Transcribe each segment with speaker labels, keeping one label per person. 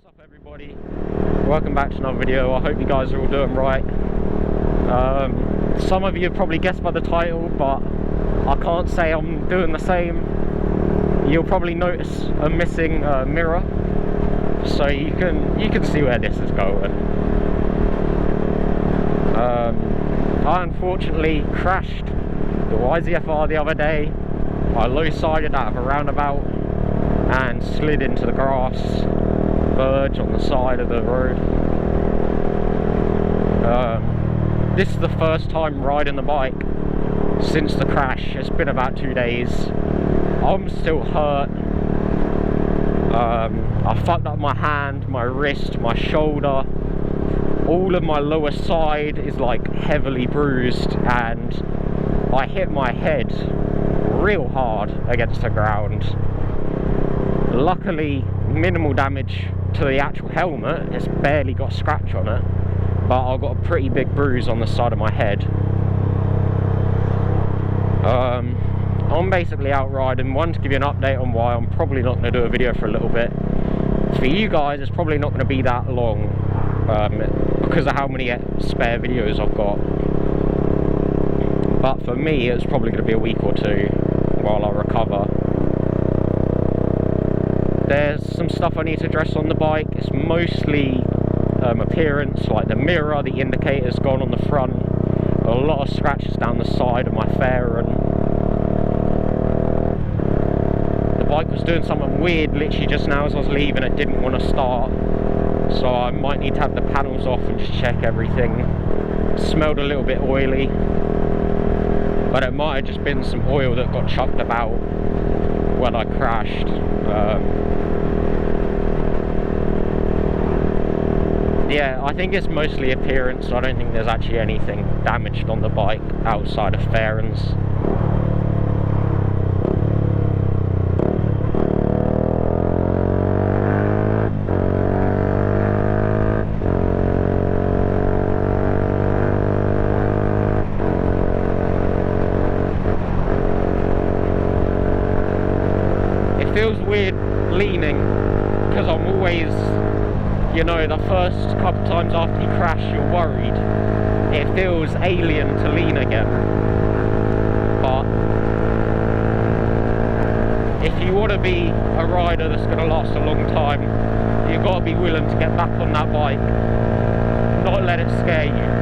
Speaker 1: What's up everybody, welcome back to another video. I hope you guys are all doing right. Some of you have probably guessed by the title, but I can't say I'm doing the same. You'll probably notice a missing mirror, so you can see where this is going. I unfortunately crashed the YZFR the other day. I low-sided out of a roundabout and slid into the grass verge on the side of the road. This is the first time riding the bike since the crash. It's been about 2 days. I'm still hurt. I fucked up my hand, my wrist, my shoulder. All of my lower side is like heavily bruised, and I hit my head real hard against the ground. Luckily, minimal damage to the actual helmet. It's barely got a scratch on it, but I've got a pretty big bruise on the side of my head. I'm basically out riding. One, to give you an update on why I'm probably not going to do a video for a little bit. For you guys, it's probably not going to be that long because of how many spare videos I've got. But for me, it's probably going to be a week or two while I recover. There's some stuff I need to address on the bike. It's mostly appearance, like the mirror, the indicator's gone on the front, a lot of scratches down the side of my fairing. The bike was doing something weird literally just now as I was leaving. It didn't want to start, so I might need to have the panels off and just check everything. It smelled a little bit oily, but it might have just been some oil that got chucked about when I crashed. Yeah, I think it's mostly appearance. I don't think there's actually anything damaged on the bike outside of fairings. It feels weird leaning because I'm always, you know, the first couple times after you crash, you're worried. It feels alien to lean again. But if you want to be a rider that's going to last a long time, you've got to be willing to get back on that bike, not let it scare you.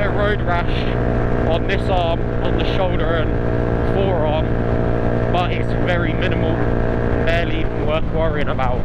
Speaker 1: Road rash on this arm, on the shoulder and forearm, but it's very minimal, barely even worth worrying about.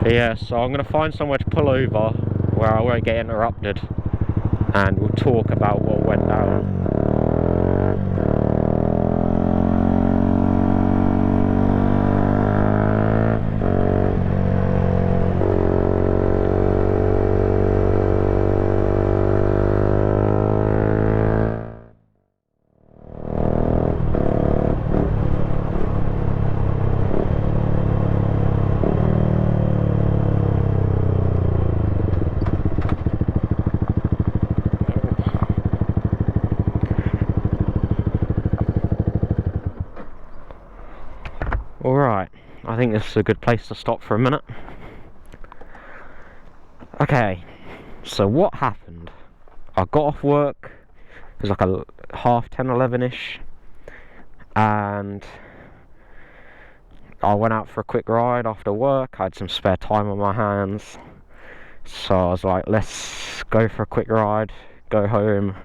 Speaker 1: Yeah, so I'm going to find somewhere to pull over where I won't get interrupted, and we'll talk about what went down. think this is a good place to stop for a minute. Okay, so what happened? I got off work, it was like a 10:30, 11ish, and I went out for a quick ride after work. I had some spare time on my hands, so I was like, let's go for a quick ride, go home,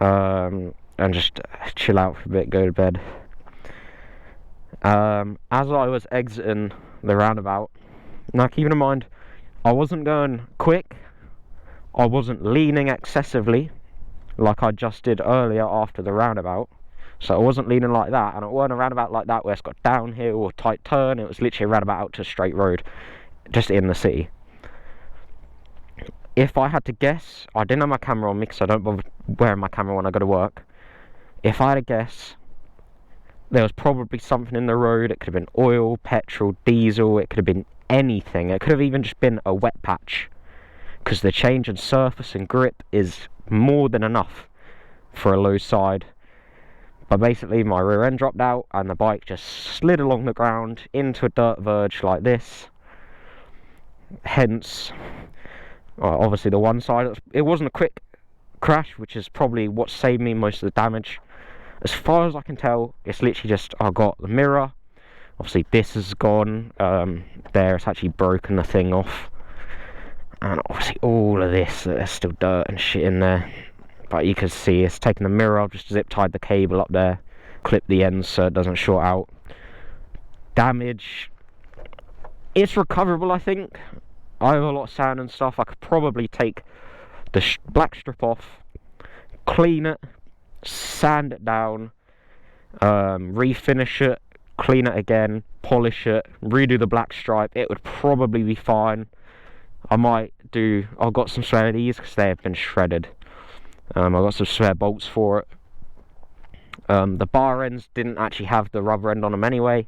Speaker 1: and just chill out for a bit, go to bed. As I was exiting the roundabout, now keeping in mind, I wasn't going quick, I wasn't leaning excessively like I just did earlier after the roundabout, so I wasn't leaning like that, and it wasn't a roundabout like that where it's got downhill or tight turn. It was literally a roundabout out to a straight road, just in the city. If I had to guess, I didn't have my camera on me because I don't bother wearing my camera when I go to work. If I had to guess, there was probably something in the road. It could have been oil, petrol, diesel, it could have been anything. It could have even just been a wet patch, because the change in surface and grip is more than enough for a low side. But basically my rear end dropped out and the bike just slid along the ground into a dirt verge like this. Hence, obviously the one side, it wasn't a quick crash, which is probably what saved me most of the damage. As far as I can tell, it's literally just, I got the mirror, obviously this is gone, there it's actually broken the thing off, and obviously all of this, there's still dirt and shit in there, but you can see it's taken the mirror. I've just zip tied the cable up there, clipped the ends so it doesn't short out. Damage, it's recoverable. I think I have a lot of sand and stuff. I could probably take the black strip off, clean it, sand it down, refinish it, clean it again, polish it, redo the black stripe. It would probably be fine. I've got some spare of these because they have been shredded. I've got some spare bolts for it. The bar ends didn't actually have the rubber end on them anyway.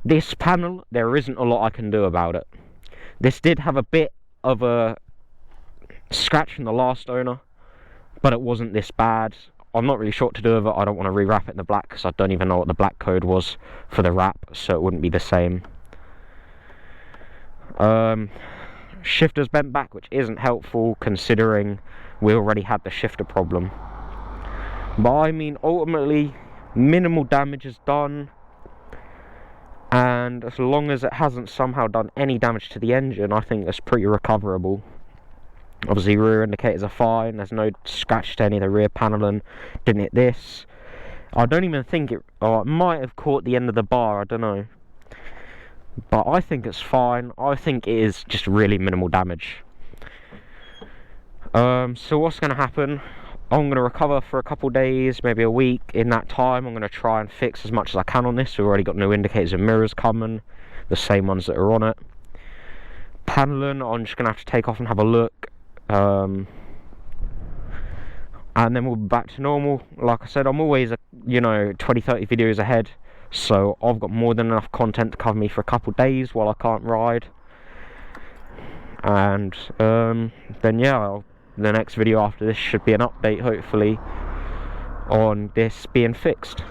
Speaker 1: This panel, there isn't a lot I can do about it. This did have a bit of a scratch from the last owner, but it wasn't this bad. I'm not really sure what to do with it. I don't want to rewrap it in the black because I don't even know what the black code was for the wrap, so it wouldn't be the same. Shifter's bent back, which isn't helpful considering we already had the shifter problem. But I mean, ultimately, minimal damage is done, and as long as it hasn't somehow done any damage to the engine, I think that's pretty recoverable. Obviously rear indicators are fine, there's no scratch to any of the rear paneling, didn't hit this. I don't even think it might have caught the end of the bar, I don't know. But I think it's fine. I think it is just really minimal damage. So what's going to happen? I'm going to recover for a couple days, maybe a week. In that time, I'm going to try and fix as much as I can on this. We've already got new indicators and mirrors coming, the same ones that are on it. Paneling, I'm just going to have to take off and have a look. And then we'll be back to normal. Like I said, I'm always 20-30 videos ahead, so I've got more than enough content to cover me for a couple days while I can't ride. And then yeah, the next video after this should be an update, hopefully, on this being fixed.